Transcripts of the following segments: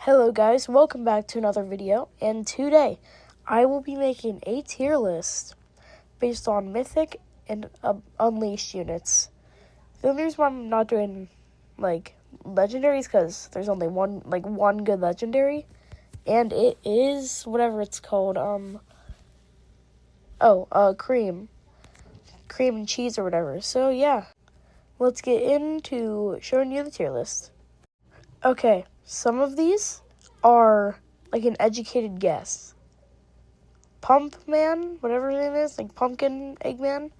Hello guys, welcome back to another video, and today I will be making a tier list based on Mythic and Unleashed units. The only reason why I'm not doing legendaries because there's only one good legendary, and it is whatever it's called, cream and cheese or whatever. So yeah, let's get into showing you the tier list. Okay, some of these are like an educated guess. Pump Man, whatever his name is, like Pumpkin Eggman,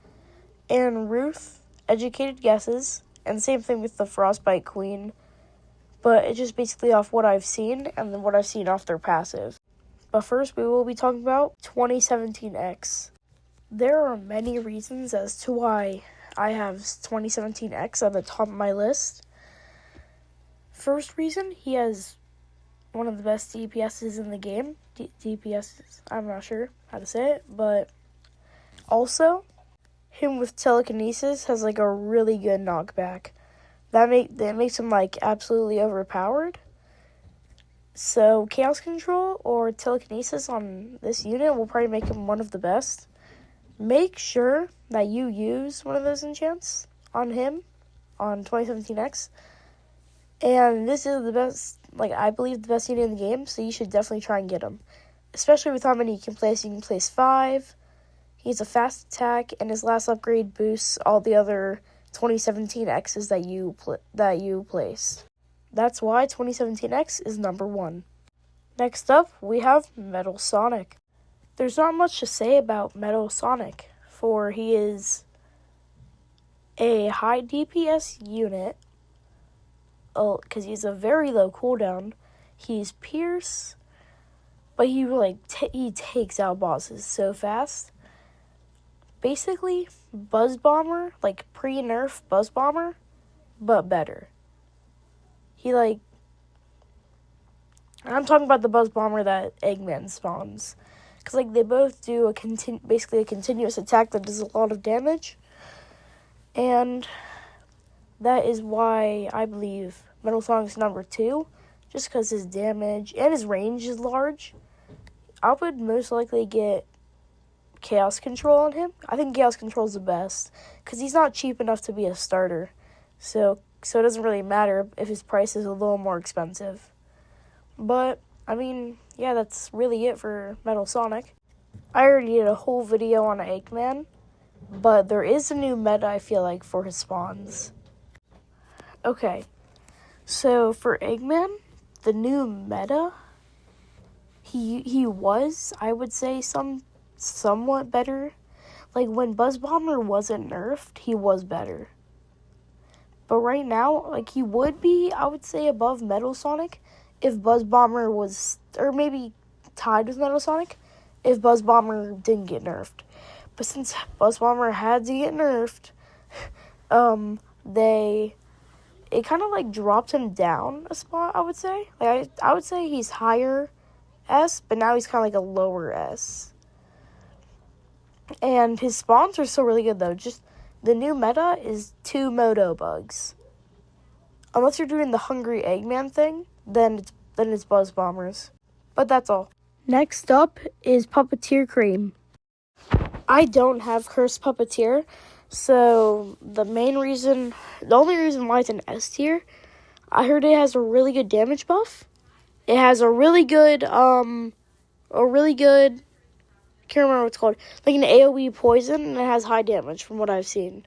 and Ruth, educated guesses, and same thing with the Frostbite Queen, but it's just basically off what I've seen and then what I've seen off their passive. But first, we will be talking about 2017X. There are many reasons as to why I have 2017X at the top of my list. First reason, he has one of the best DPSs in the game. DPSs, I'm not sure how to say it, but also, him with telekinesis has like a really good knockback. That makes him like absolutely overpowered. So Chaos Control or telekinesis on this unit will probably make him one of the best. Make sure that you use one of those enchants on him on 2017X. And this is the best, I believe the best unit in the game, so you should definitely try and get him. Especially with how many you can place. You can place 5. He has a fast attack, and his last upgrade boosts all the other 2017Xs that you place. That's why 2017X is number 1. Next up, we have Metal Sonic. There's not much to say about Metal Sonic, for he is a high DPS unit, because he's a very low cooldown. He's Pierce, but he takes out bosses so fast. Basically, Buzz Bomber, like pre-nerf Buzz Bomber, but better. I'm talking about the Buzz Bomber that Eggman spawns, because they both do basically a continuous attack that does a lot of damage, and that is why I believe Metal Sonic's number 2, just because his damage and his range is large. I would most likely get Chaos Control on him. I think Chaos Control is the best, because he's not cheap enough to be a starter. So it doesn't really matter if his price is a little more expensive. But, yeah, that's really it for Metal Sonic. I already did a whole video on Eggman, but there is a new meta, I feel like, for his spawns. Okay, so for Eggman, the new meta, he was, I would say, somewhat better. When Buzz Bomber wasn't nerfed, he was better. But right now, he would be, I would say, above Metal Sonic if Buzz Bomber was, or maybe tied with Metal Sonic if Buzz Bomber didn't get nerfed. But since Buzz Bomber had to get nerfed, it kind of dropped him down a spot, I would say. I would say he's higher S, but now he's kind of a lower S. And his spawns are still really good, though. Just the new meta is 2 Moto bugs. Unless you're doing the Hungry Eggman thing, then it's Buzz Bombers. But that's all. Next up is Puppeteer Cream. I don't have Cursed Puppeteer, so the only reason why it's an S tier, I heard it has a really good damage buff. It has a really good, I can't remember what it's called, an AoE poison, and it has high damage from what I've seen.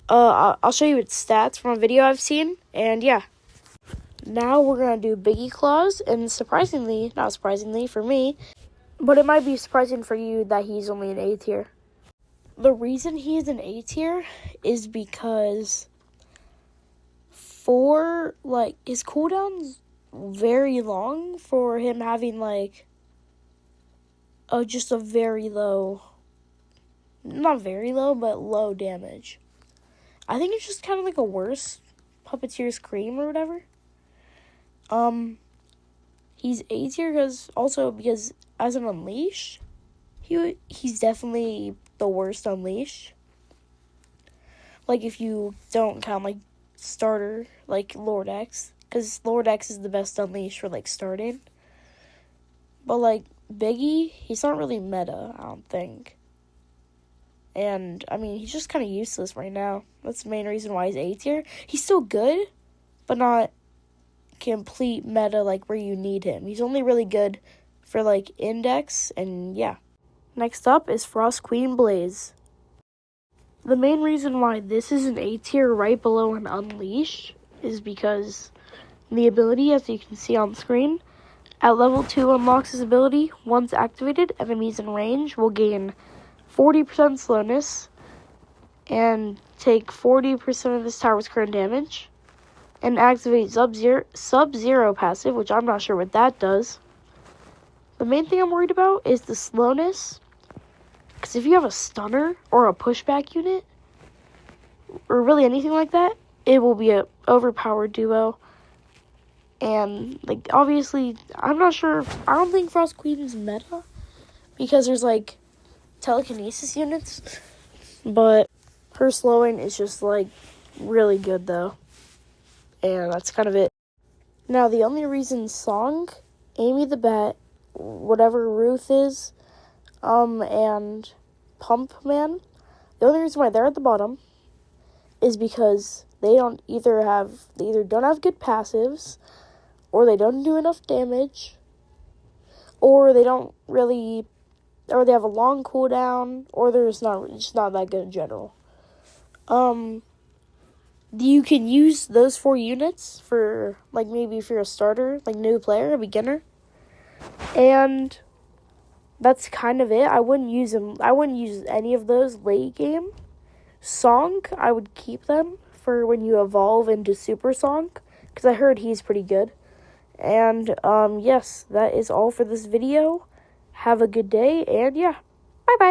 I'll show you its stats from a video I've seen, and yeah. Now we're going to do Biggie Claws, and not surprisingly for me, but it might be surprising for you that he's only an A tier. The reason he is an A tier is because his cooldown's very long for him having just a very low, not very low, but low damage. I think it's just kind of a worse Puppeteer's Cream or whatever. He's A tier because as an Unleash, he's definitely the worst Unleash. If you don't count starter Lord X, because Lord X is the best Unleash for, like, starting. But, like, Biggie, he's not really meta, I don't think. And, I mean, he's just kind of useless right now. That's the main reason why he's A tier. He's still good, but not complete meta, like, where you need him. He's only really good for, like, Index, and yeah. Next up is Frost Queen Blaze. The main reason why this is an A tier right below an Unleash is because the ability, as you can see on screen, at level 2 unlocks his ability. Once activated, enemies in range will gain 40% slowness and take 40% of this tower's current damage, and activate Sub-Zero passive, which I'm not sure what that does. The main thing I'm worried about is the slowness, because if you have a stunner or a pushback unit, or really anything like that, it will be an overpowered duo. And, like, obviously, I'm not sure, I don't think Frost Queen is meta, because there's, like, telekinesis units, but her slowing is just, like, really good, though. And that's kind of it. Now, the only reason Song, Amy the Bat, whatever Ruth is, and Pump Man, the only reason why they're at the bottom is because they either don't have good passives, or they don't do enough damage, or they have a long cooldown, or they're just not that good in general. You can use those 4 units for, like, maybe if you're a starter, like, new player, a beginner. And that's kind of it. I wouldn't use any of those late game. Song, I would keep them for when you evolve into Super Song, because I heard he's pretty good. And, yes, that is all for this video. Have a good day, and yeah, bye-bye.